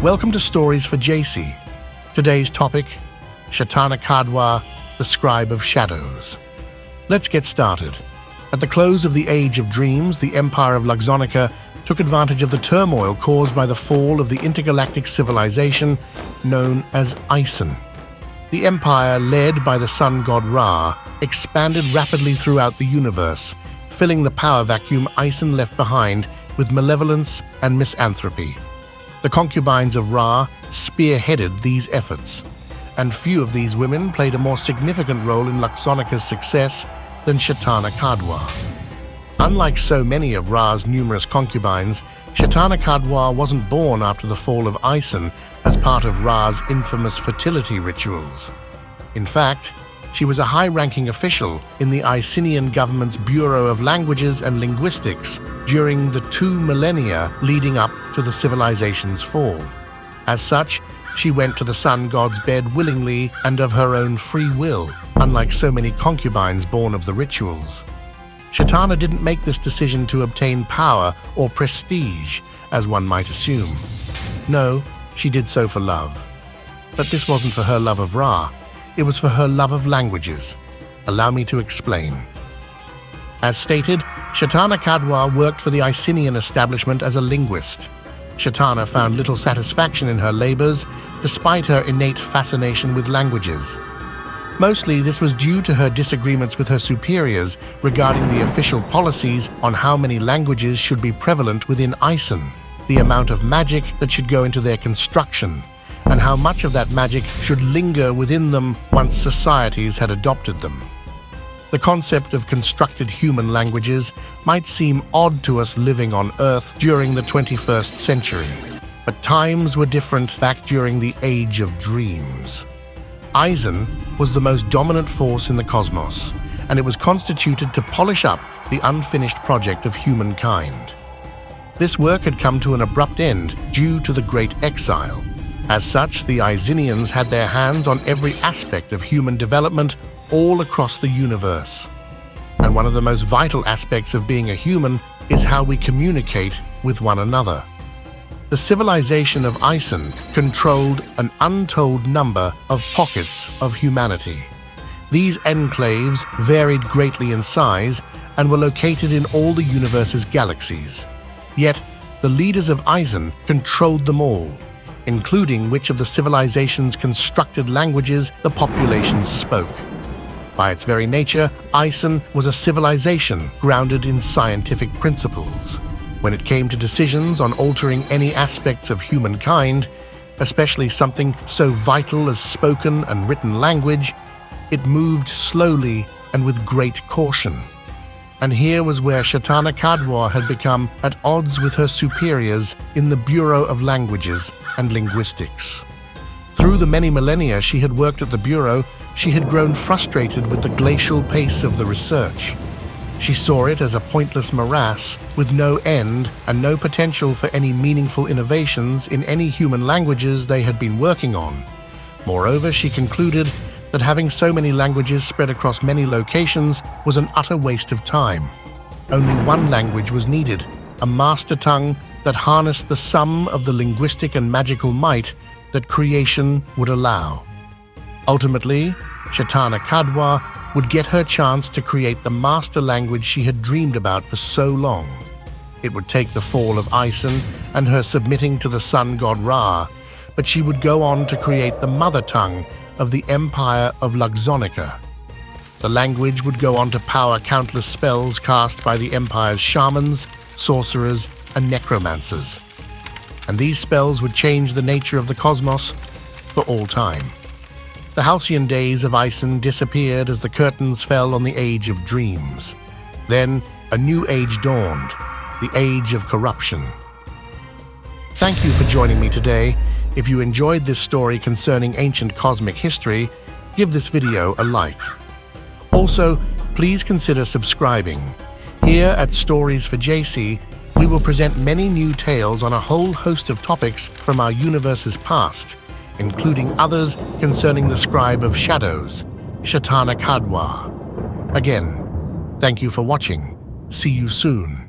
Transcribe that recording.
Welcome to Stories for Jacey. Today's topic, Shatana Kadwar, the Scribe of Shadows. Let's get started. At the close of the Age of Dreams, the Empire of Luxonica took advantage of the turmoil caused by the fall of the intergalactic civilization known as Aisen. The Empire, led by the sun god Ra, expanded rapidly throughout the universe, filling the power vacuum Aisen left behind with malevolence and misanthropy. The concubines of Ra spearheaded these efforts, and few of these women played a more significant role in Luxonica's success than Shatana Kadwar. Unlike so many of Ra's numerous concubines, Shatana Kadwar wasn't born after the fall of Aisen as part of Ra's infamous fertility rituals. In fact, she was a high-ranking official in the Aisenian government's Bureau of Languages and Linguistics during the 2 millennia leading up to the civilization's fall. As such, she went to the sun god's bed willingly and of her own free will, unlike so many concubines born of the rituals. Shatana didn't make this decision to obtain power or prestige, as one might assume. No, she did so for love. But this wasn't for her love of Ra, it was for her love of languages. Allow me to explain. As stated, Shatana Kadwar worked for the Aisenian establishment as a linguist. Shatana found little satisfaction in her labors, despite her innate fascination with languages. Mostly, this was due to her disagreements with her superiors regarding the official policies on how many languages should be prevalent within Aisen, the amount of magic that should go into their construction, and how much of that magic should linger within them once societies had adopted them. The concept of constructed human languages might seem odd to us living on Earth during the 21st century, but times were different back during the Age of Dreams. Aisen was the most dominant force in the cosmos, and it was constituted to polish up the unfinished project of humankind. This work had come to an abrupt end due to the Great Exile. As such, the Aisenians had their hands on every aspect of human development all across the universe. And one of the most vital aspects of being a human is how we communicate with one another. The civilization of Aisen controlled an untold number of pockets of humanity. These enclaves varied greatly in size and were located in all the universe's galaxies. Yet, the leaders of Aisen controlled them all, including which of the civilization's constructed languages the populations spoke. By its very nature, Aisen was a civilization grounded in scientific principles. When it came to decisions on altering any aspects of humankind, especially something so vital as spoken and written language, it moved slowly and with great caution. And here was where Shatana Kadwar had become at odds with her superiors in the Bureau of Languages and Linguistics. Through the many millennia she had worked at the Bureau, she had grown frustrated with the glacial pace of the research. She saw it as a pointless morass with no end and no potential for any meaningful innovations in any human languages they had been working on. Moreover, she concluded that having so many languages spread across many locations was an utter waste of time. Only one language was needed, a master tongue that harnessed the sum of the linguistic and magical might that creation would allow. Ultimately, Shatana Kadwar would get her chance to create the master language she had dreamed about for so long. It would take the fall of Aisen and her submitting to the sun god Ra, but she would go on to create the mother tongue of the Empire of Luxonica. The language would go on to power countless spells cast by the Empire's shamans, sorcerers, and necromancers. And these spells would change the nature of the cosmos for all time. The halcyon days of Aisen disappeared as the curtains fell on the Age of Dreams. Then a new age dawned, the Age of Corruption. Thank you for joining me today. If you enjoyed this story concerning ancient cosmic history, give this video a like. Also, please consider subscribing. Here at Stories for Jacey, we will present many new tales on a whole host of topics from our universe's past, including others concerning the Scribe of Shadows, Shatana Kadwar. Again, thank you for watching. See you soon.